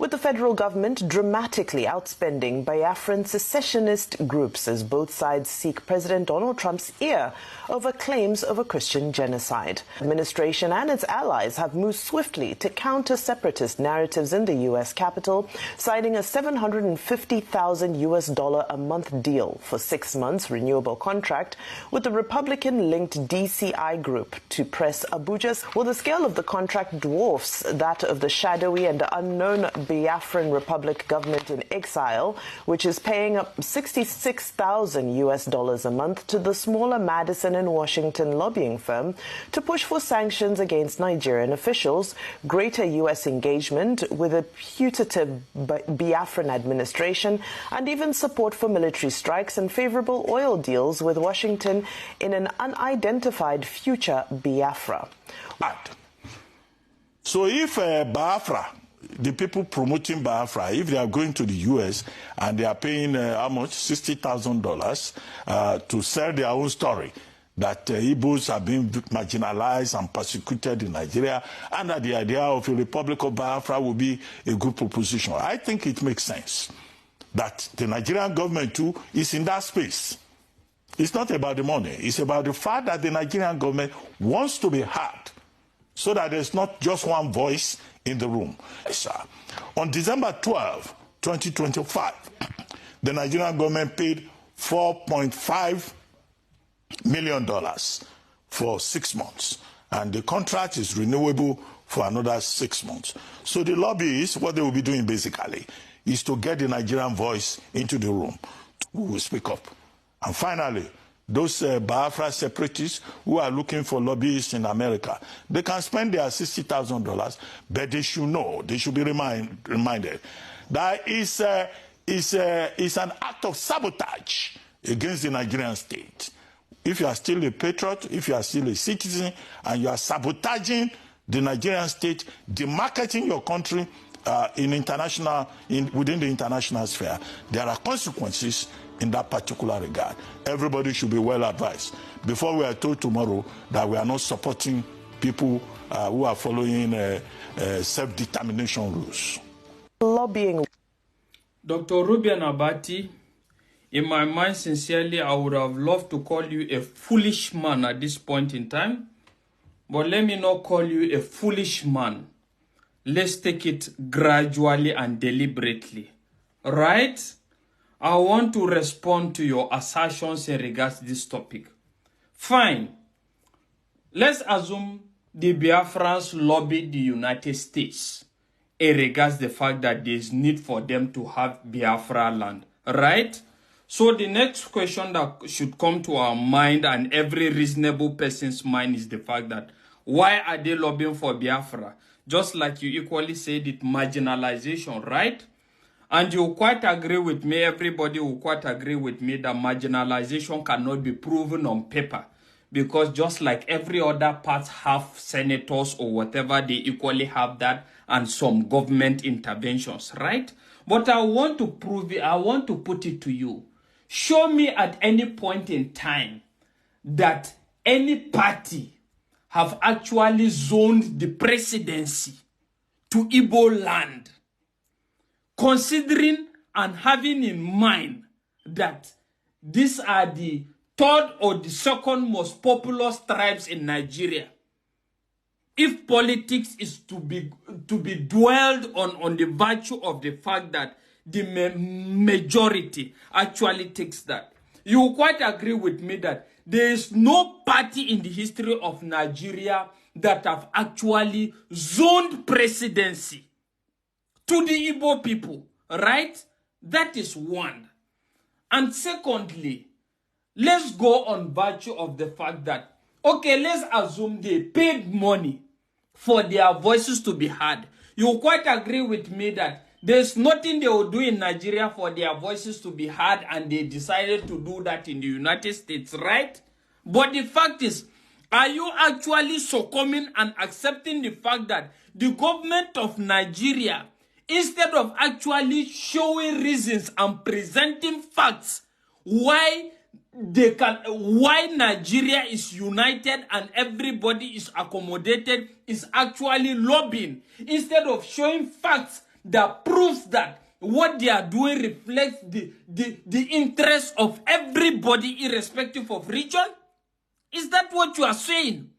with the federal government dramatically outspending Biafran secessionist groups as both sides seek President Donald Trump's ear over claims of a Christian genocide. The administration and its allies have moved swiftly to counter separatist narratives in the U.S. Capitol, citing a $750,000 a month deal for 6 months renewable contract with the Republican-linked DCI group to press Abuja's. Well, the scale of the contract dwarfs that of the shadowy and unknown Biafran Republic government in exile, which is paying up $66,000 a month to the smaller Madison and Washington lobbying firm to push for sanctions against Nigerian officials, greater U.S. engagement with a putative Biafran administration, and even support for military strikes and favorable oil deals with Washington in an unidentified future Biafra. So if Biafra, the people promoting Biafra, if they are going to the U.S. and they are paying how much? $60,000 to sell their own story, that Igbos are being marginalized and persecuted in Nigeria, and that the idea of a Republic of Biafra will be a good proposition. I think it makes sense that the Nigerian government too is in that space. It's not about the money. It's about the fact that the Nigerian government wants to be heard so that there's not just one voice in the room. On December 12, 2025, the Nigerian government paid $4.5 million for 6 months, and the contract is renewable for another 6 months. So the lobbyists, what they will be doing basically is to get the Nigerian voice into the room who will speak up. And finally, those Biafra separatists who are looking for lobbyists in America, they can spend their $60,000, but they should know, they should be reminded that it's an act of sabotage against the Nigerian state. If you are still a patriot, if you are still a citizen, and you are sabotaging the Nigerian state, demarketing your country within the international sphere, there are consequences in that particular regard. Everybody should be well advised before we are told tomorrow that we are not supporting people who are following self-determination rules. Lobbying. Dr. Reuben Abati, in my mind, sincerely, I would have loved to call you a foolish man at this point in time, but let me not call you a foolish man. Let's take it gradually and deliberately, right? I want to respond to your assertions in regards to this topic. Fine. Let's assume the Biafrans lobbied the United States in regards to the fact that there is need for them to have Biafra land, right? So the next question that should come to our mind and every reasonable person's mind is the fact that why are they lobbying for Biafra? Just like you equally said it, marginalization, right? And you quite agree with me, everybody will quite agree with me that marginalization cannot be proven on paper. Because just like every other part have senators or whatever, they equally have that and some government interventions, right? But I want to prove it, I want to put it to you. Show me at any point in time that any party have actually zoned the presidency to Igbo land, considering and having in mind that these are the third or the second most populous tribes in Nigeria. If politics is to be dwelled on the virtue of the fact that the majority actually takes that, you will quite agree with me that there is no party in the history of Nigeria that have actually zoned presidency to the Igbo people, right? That is one. And secondly, let's go on virtue of the fact that, okay, let's assume they paid money for their voices to be heard. You quite agree with me that there's nothing they will do in Nigeria for their voices to be heard, and they decided to do that in the United States, right? But the fact is, are you actually succumbing and accepting the fact that the government of Nigeria, instead of actually showing reasons and presenting facts why Nigeria is united and everybody is accommodated, is actually lobbying, instead of showing facts that proves that what they are doing reflects the interests of everybody irrespective of region? Is that what you are saying?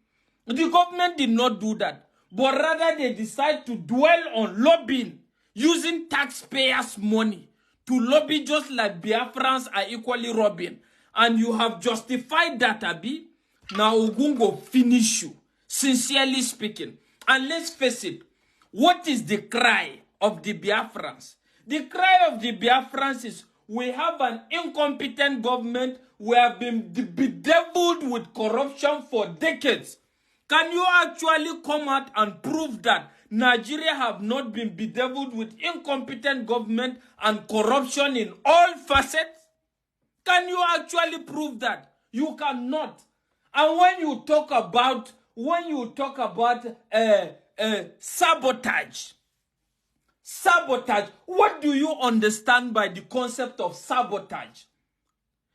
The government did not do that, but rather they decide to dwell on lobbying using taxpayers' money to lobby just like Biafrans are equally robbing. And you have justified that, Abi. Now Ogungo finish you, sincerely speaking. And let's face it, what is the cry of the Biafrans? The cry of the Biafrans is, we have an incompetent government. We have been bedeviled with corruption for decades. Can you actually come out and prove that Nigeria have not been bedeviled with incompetent government and corruption in all facets? Can you actually prove that? You cannot. And when you talk about sabotage, what do you understand by the concept of sabotage?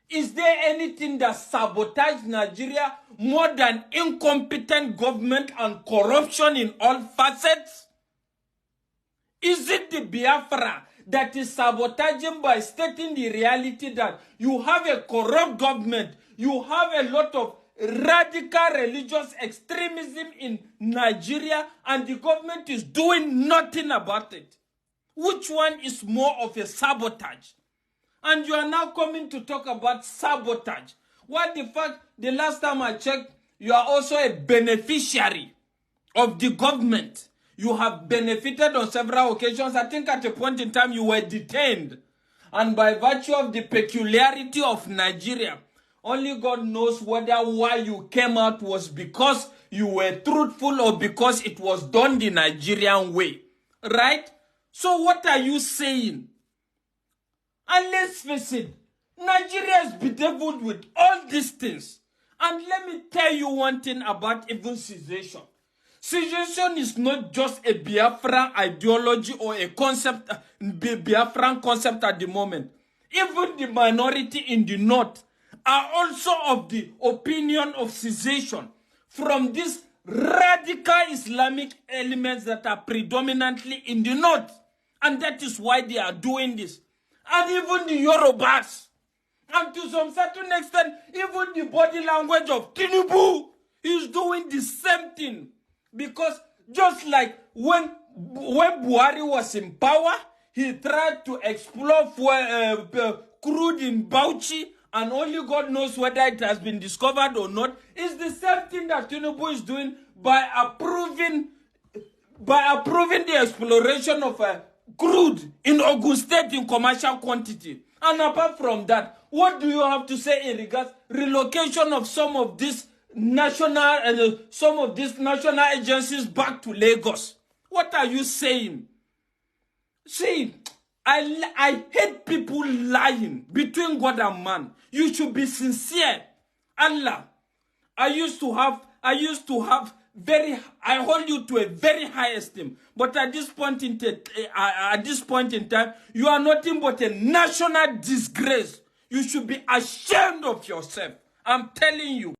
Is there anything that sabotages Nigeria more than incompetent government and corruption in all facets? Is it the Biafra that is sabotaging by stating the reality that you have a corrupt government, you have a lot of radical religious extremism in Nigeria, and the government is doing nothing about it? Which one is more of a sabotage? And you are now coming to talk about sabotage. What the fact, the last time I checked, you are also a beneficiary of the government. You have benefited on several occasions. I think at a point in time you were detained. And by virtue of the peculiarity of Nigeria, only God knows whether why you came out was because you were truthful or because it was done the Nigerian way. Right? So what are you saying? And let's face it, Nigeria is bedeviled with all these things. And let me tell you one thing about even cessation. Cessation is not just a Biafran ideology or a concept, Biafran concept at the moment. Even the minority in the north are also of the opinion of cessation from these radical Islamic elements that are predominantly in the north. And that is why they are doing this. And even the Yorubas, and to some certain extent, even the body language of Tinubu is doing the same thing. Because just like when Buhari was in power, he tried to explore crude in Bauchi, and only God knows whether it has been discovered or not. It's the same thing that Tinubu is doing by approving the exploration of crude in Ogun State in commercial quantity. And apart from that, what do you have to say in regards relocation of some of these national agencies back to Lagos? What are you saying? See, I hate people lying between God and man. You should be sincere. Allah, I hold you to a very high esteem. But at this point in time, you are nothing but a national disgrace. You should be ashamed of yourself. I'm telling you.